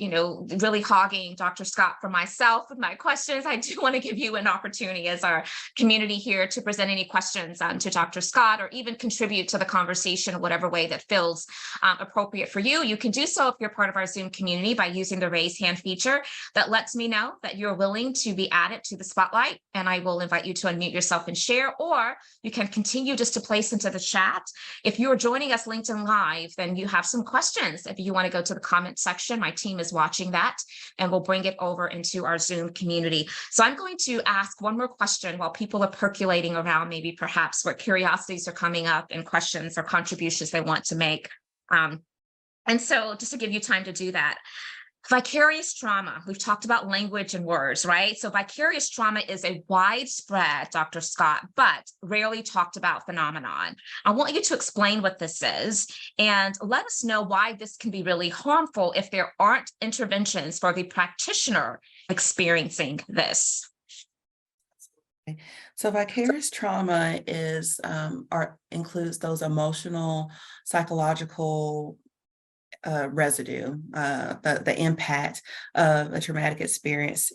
really hogging Dr. Scott for myself with my questions, I do want to give you an opportunity as our community here to present any questions to Dr. Scott, or even contribute to the conversation in whatever way that feels appropriate for you. You can do so if you're part of our Zoom community by using the raise hand feature that lets me know that you're willing to be added to the spotlight, and I will invite you to unmute yourself and share, or you can continue just to place into the chat. If you're joining us LinkedIn Live, then you have some questions. If you want to go to the comment section, my team is watching that, and we'll bring it over into our Zoom community. So I'm going to ask one more question while people are percolating around maybe perhaps what curiosities are coming up and questions or contributions they want to make. And so just to give you time to do that, vicarious trauma, we've talked about language and words, right? So vicarious trauma is a widespread, Dr. Scott, but rarely talked about phenomenon. I want you to explain what this is and let us know why this can be really harmful if there aren't interventions for the practitioner experiencing this. So vicarious trauma includes those emotional, psychological residue, the impact of a traumatic experience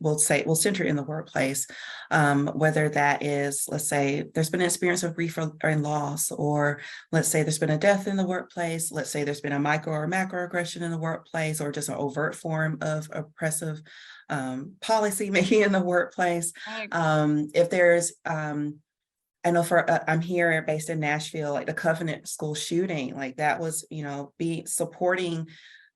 we'll center in the workplace, whether that is, let's say, there's been an experience of grief and loss, or let's say there's been a death in the workplace, let's say there's been a micro or macroaggression in the workplace, or just an overt form of oppressive policy maybe in the workplace. If there's I know I'm here based in Nashville, like the Covenant School shooting, like that was, supporting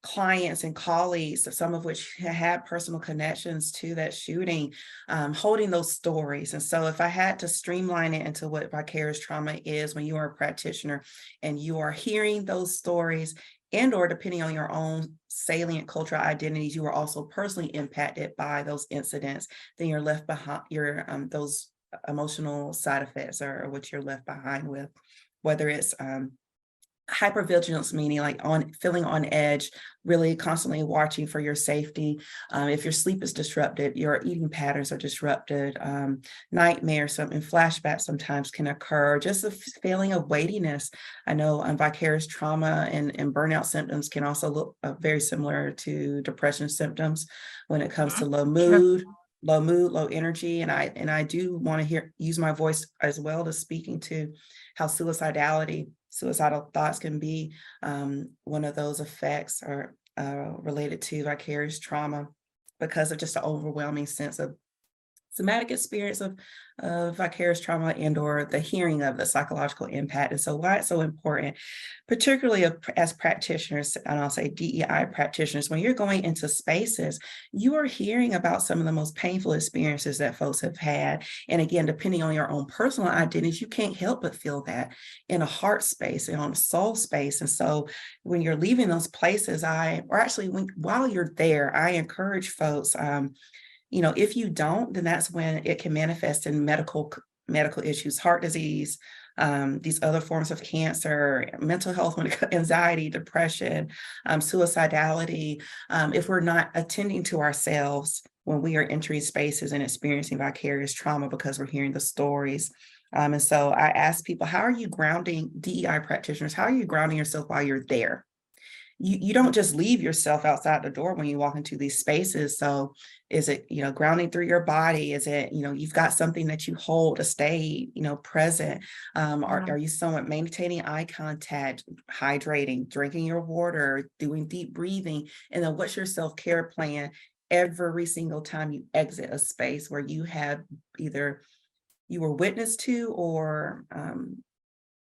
clients and colleagues, some of which had personal connections to that shooting, holding those stories. And so if I had to streamline it into what vicarious trauma is, when you are a practitioner and you are hearing those stories, and or depending on your own salient cultural identities, you are also personally impacted by those incidents, then you're left behind, those emotional side effects are what you're left behind with, whether it's hypervigilance, meaning like feeling on edge, really constantly watching for your safety. If your sleep is disrupted, your eating patterns are disrupted, nightmares, and flashbacks sometimes can occur, just a feeling of weightiness. I know vicarious trauma and burnout symptoms can also look very similar to depression symptoms when it comes to low mood, low energy. And I do want to use my voice as well to speaking to how suicidal thoughts can be one of those effects or related to vicarious trauma, because of just the overwhelming sense of somatic experience of vicarious trauma and or the hearing of the psychological impact. And so why it's so important, particularly as practitioners, and I'll say DEI practitioners, when you're going into spaces, you are hearing about some of the most painful experiences that folks have had. And again, depending on your own personal identities, you can't help but feel that in a heart space and on a soul space. And so when you're leaving those places, while you're there, I encourage folks, if you don't, then that's when it can manifest in medical issues, heart disease, these other forms of cancer, mental health, anxiety, depression, suicidality. If we're not attending to ourselves when we are entering spaces and experiencing vicarious trauma because we're hearing the stories. And so I ask people, how are you grounding, DEI practitioners, how are you grounding yourself while you're there? You don't just leave yourself outside the door when you walk into these spaces. So is it, grounding through your body? Is it, you've got something that you hold to stay, present? Are you somewhat maintaining eye contact, hydrating, drinking your water, doing deep breathing? And then what's your self-care plan every single time you exit a space where you have either you were witness to or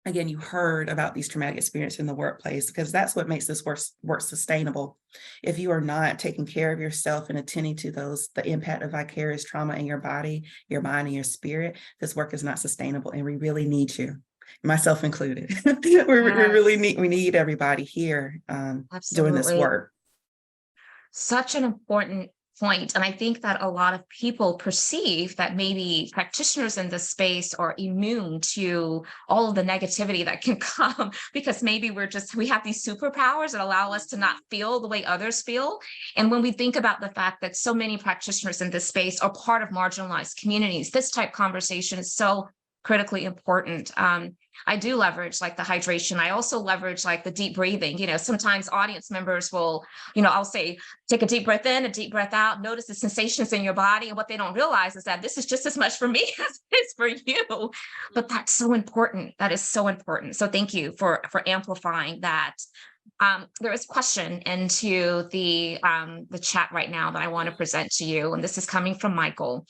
again, you heard about these traumatic experiences in the workplace, because that's what makes this work sustainable. If you are not taking care of yourself and attending to the impact of vicarious trauma in your body, your mind, and your spirit, this work is not sustainable, and we really need you, myself included. We need everybody here doing this work. Such an important point. And I think that a lot of people perceive that maybe practitioners in this space are immune to all of the negativity that can come, because maybe we have these superpowers that allow us to not feel the way others feel. And when we think about the fact that so many practitioners in this space are part of marginalized communities, this type of conversation is so critically important. I do leverage like the hydration. I also leverage like the deep breathing. Sometimes audience members will, I'll say, take a deep breath in, a deep breath out, notice the sensations in your body. And what they don't realize is that this is just as much for me as it is for you. But that's so important. That is so important. So thank you for amplifying that. There is a question into the chat right now that I want to present to you. And this is coming from Michael.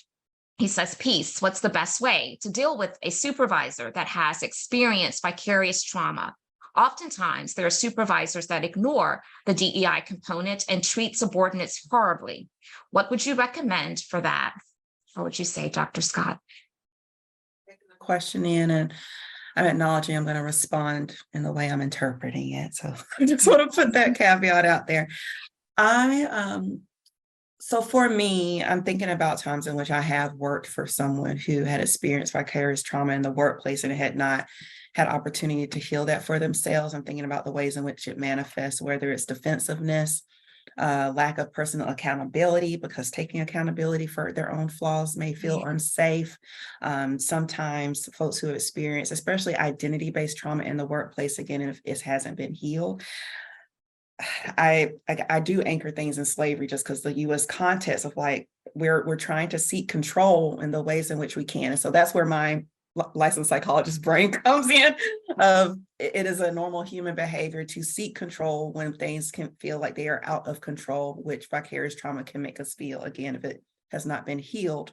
He says, peace, what's the best way to deal with a supervisor that has experienced vicarious trauma? Oftentimes, there are supervisors that ignore the DEI component and treat subordinates horribly. What would you recommend for that? What would you say, Dr. Scott? Taking the question in, and I'm acknowledging I'm going to respond in the way I'm interpreting it. So I just want to put that caveat out there. So for me, I'm thinking about times in which I have worked for someone who had experienced vicarious trauma in the workplace and had not had opportunity to heal that for themselves. I'm thinking about the ways in which it manifests, whether it's defensiveness, lack of personal accountability, because taking accountability for their own flaws may feel unsafe. Sometimes folks who experience, especially identity-based trauma in the workplace, again, if it hasn't been healed, I do anchor things in slavery just because the U.S. context of like we're trying to seek control in the ways in which we can. And so that's where my licensed psychologist brain comes in. It is a normal human behavior to seek control when things can feel like they are out of control, which vicarious trauma can make us feel, again, if it has not been healed.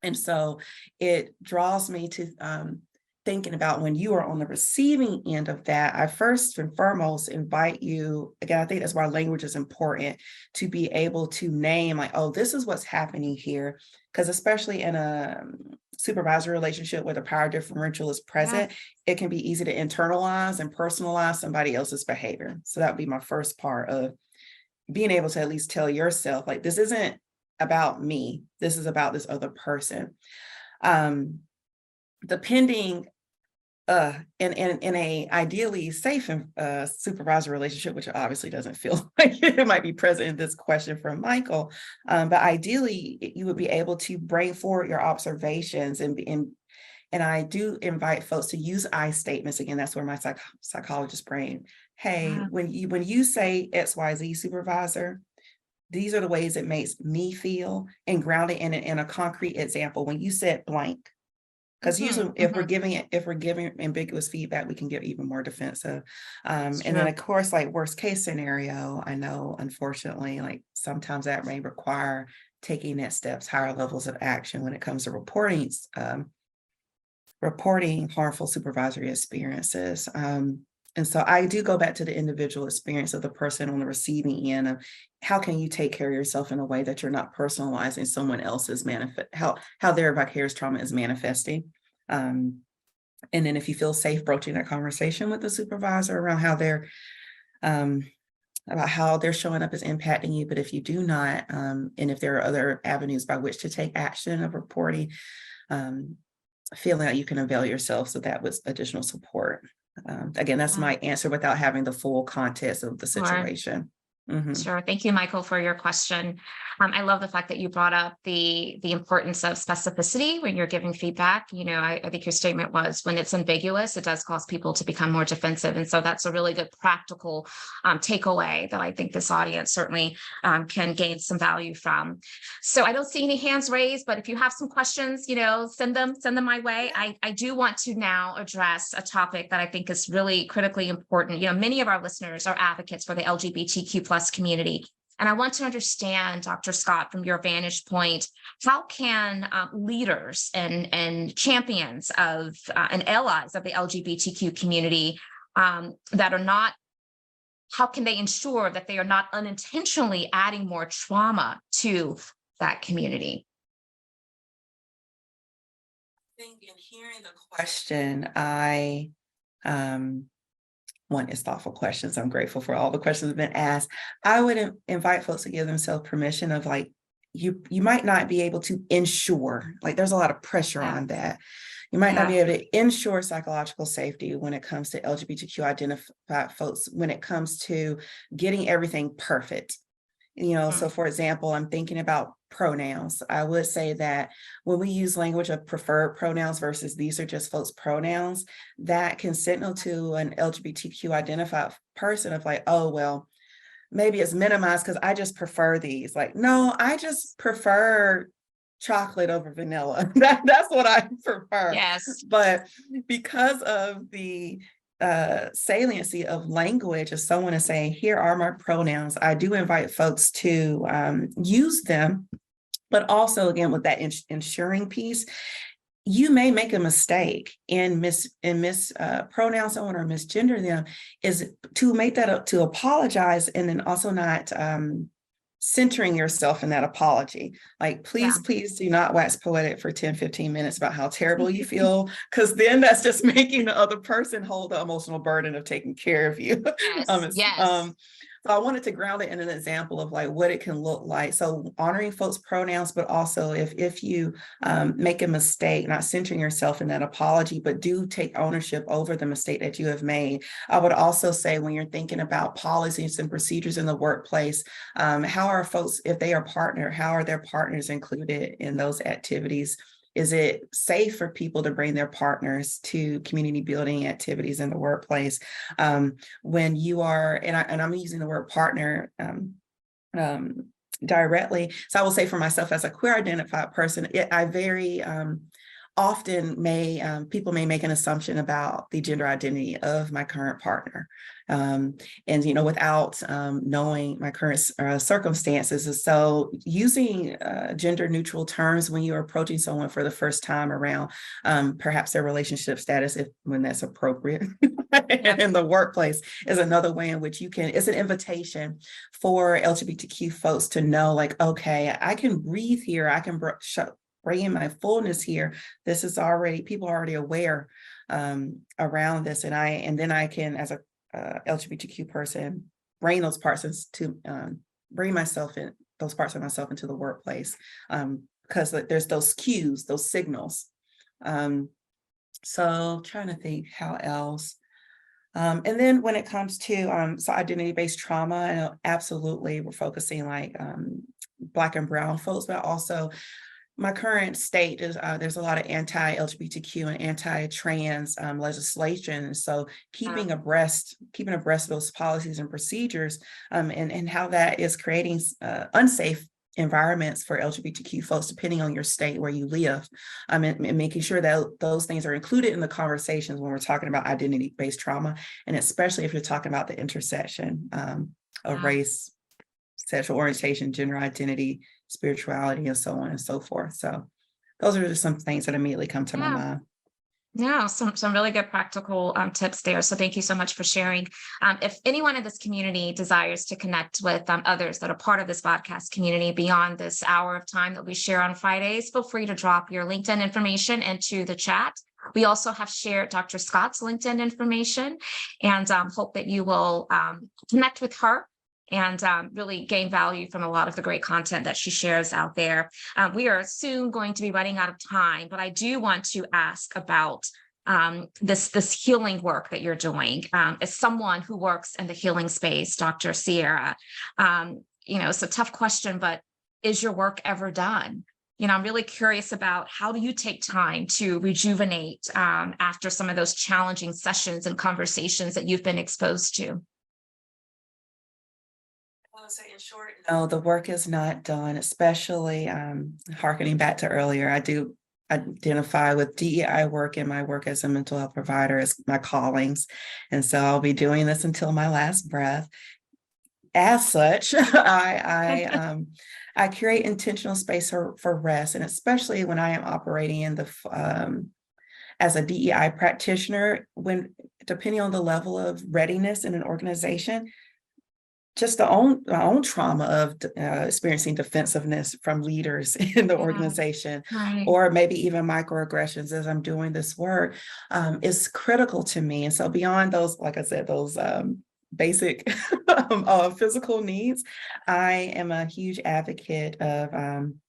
And so it draws me to thinking about when you are on the receiving end of that. I first and foremost invite you, again, I think that's why language is important, to be able to name like, oh, this is what's happening here. Because especially in a supervisory relationship where the power differential is present, it can be easy to internalize and personalize somebody else's behavior. So that would be my first part of being able to at least tell yourself, like, this isn't about me. This is about this other person. Depending in a ideally safe supervisor relationship, which obviously doesn't feel like it might be present in this question from Michael, but ideally you would be able to bring forward your observations and I do invite folks to use I statements. Again, that's where my psychologist brain, hey, when you say XYZ supervisor, these are the ways it makes me feel, and ground it in a concrete example. When you said blank, because usually if we're giving ambiguous feedback, we can get even more defensive. And then of course, like worst case scenario, I know, unfortunately, like sometimes that may require taking next steps, higher levels of action when it comes to reporting harmful supervisory experiences. And so I do go back to the individual experience of the person on the receiving end of how can you take care of yourself in a way that you're not personalizing someone else's how their vicarious trauma is manifesting. And then if you feel safe broaching that conversation with the supervisor around how they're about how they're showing up is impacting you. But if you do not, and if there are other avenues by which to take action of reporting, feeling like you can avail yourself so that was additional support. Again, that's my answer without having the full context of the situation. Sure. Thank you, Michael, for your question. I love the fact that you brought up the importance of specificity when you're giving feedback. I think your statement was when it's ambiguous, it does cause people to become more defensive. And so that's a really good practical takeaway that I think this audience certainly can gain some value from. So I don't see any hands raised, but if you have some questions, send them my way. I do want to now address a topic that I think is really critically important. Many of our listeners are advocates for the LGBTQ+ community. And I want to understand, Dr. Scott, from your vantage point, how can leaders and champions of and allies of the LGBTQ community that are not, how can they ensure that they are not unintentionally adding more trauma to that community? I think in hearing the question, one is thoughtful questions. I'm grateful for all the questions that have been asked. I would invite folks to give themselves permission of like, you might not be able to ensure, like there's a lot of pressure on that. You might not be able to ensure psychological safety when it comes to LGBTQ identified folks, when it comes to getting everything perfect. So for example, I'm thinking about pronouns. I would say that when we use language of preferred pronouns versus these are just folks' pronouns, that can signal to an LGBTQ identified person of like, oh, well, maybe it's minimized because I just prefer these. Like, no, I just prefer chocolate over vanilla. That's what I prefer. Yes. But because of the saliency of language, if someone is saying, here are my pronouns, I do invite folks to use them. But also, again, with that ensuring piece, you may make a mistake and pronounce someone or misgender them, is to make that up, to apologize, and then also not centering yourself in that apology. Like, please do not wax poetic for 10-15 minutes about how terrible you feel, because then that's just making the other person hold the emotional burden of taking care of you. Yes. So I wanted to ground it in an example of like what it can look like. So honoring folks' pronouns, but also if you make a mistake, not centering yourself in that apology, but do take ownership over the mistake that you have made. I would also say, when you're thinking about policies and procedures in the workplace, how are folks, if they are partner, how are their partners included in those activities? Is it safe for people to bring their partners to community building activities in the workplace? When you are, and I'm using the word partner directly. So I will say for myself as a queer identified person, I very often people may make an assumption about the gender identity of my current partner. And, without knowing my current circumstances. And so using gender neutral terms when you're approaching someone for the first time around perhaps their relationship status, when that's appropriate in the workplace, is another way in which it's an invitation for LGBTQ folks to know, like, okay, I can breathe here. I can bring in my fullness here. This is people are already aware around this. And then I can, as a LGBTQ person, bring those parts to bring those parts of myself into the workplace, because there's those cues, those signals. So trying to think how else. And then when it comes to so identity-based trauma, absolutely we're focusing like Black and Brown folks, but also my current state is there's a lot of anti-LGBTQ and anti-trans legislation. So keeping abreast of those policies and procedures, and how that is creating unsafe environments for LGBTQ folks, depending on your state where you live, and making sure that those things are included in the conversations when we're talking about identity-based trauma, and especially if you're talking about the intersection of race, sexual orientation, gender identity, spirituality, and so on and so forth. So those are just some things that immediately come to my mind. Yeah, some really good practical tips there. So thank you so much for sharing. If anyone in this community desires to connect with others that are part of this podcast community beyond this hour of time that we share on Fridays, feel free to drop your LinkedIn information into the chat. We also have shared Dr. Scott's LinkedIn information, and hope that you will connect with her and really gain value from a lot of the great content that she shares out there. We are soon going to be running out of time, but I do want to ask about this healing work that you're doing. As someone who works in the healing space, Dr. Ciera, it's a tough question, but is your work ever done? I'm really curious about, how do you take time to rejuvenate after some of those challenging sessions and conversations that you've been exposed to? So in short, no, the work is not done, especially hearkening back to earlier. I do identify with DEI work and my work as a mental health provider as my callings. And so I'll be doing this until my last breath. As such, I create intentional space for rest, and especially when I am operating in the as a DEI practitioner, depending on the level of readiness in an organization, just my own trauma of experiencing defensiveness from leaders in the organization, or maybe even microaggressions as I'm doing this work, is critical to me. And so beyond those, like I said, those basic physical needs. I am a huge advocate of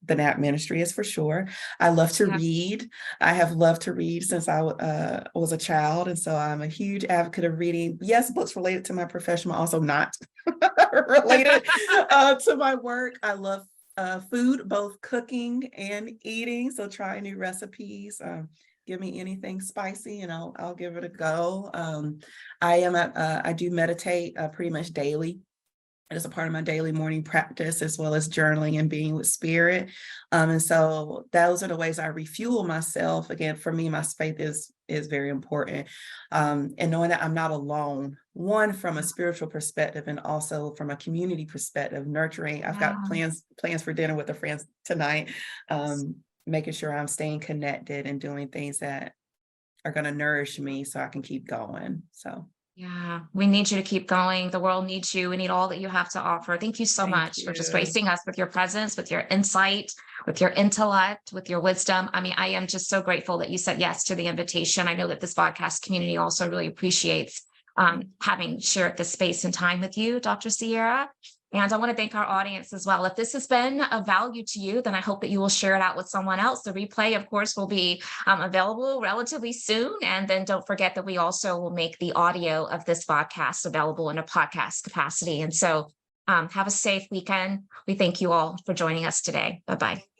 the NAP ministry, is for sure. I love to read. I have loved to read since I was a child. And so I'm a huge advocate of reading. Yes, books related to my profession, but also not related to my work. I love food, both cooking and eating. So trying new recipes. Give me anything spicy and I'll give it a go. I do meditate pretty much daily. It is a part of my daily morning practice, as well as journaling and being with spirit. And so those are the ways I refuel myself. Again, for me, my faith is very important. And knowing that I'm not alone, one, from a spiritual perspective, and also from a community perspective, nurturing. I've got plans for dinner with the friends tonight. Making sure I'm staying connected and doing things that are going to nourish me so I can keep going. So yeah, we need you to keep going. The world needs you. We need all that you have to offer. Thank you so much for just gracing us with your presence, with your insight, with your intellect, with your wisdom. I mean, I am just so grateful that you said yes to the invitation. I know that this podcast community also really appreciates having shared this space and time with you, Dr. Ciera. And I want to thank our audience as well. If this has been of value to you, then I hope that you will share it out with someone else. The replay, of course, will be available relatively soon. And then don't forget that we also will make the audio of this podcast available in a podcast capacity. And so have a safe weekend. We thank you all for joining us today. Bye-bye.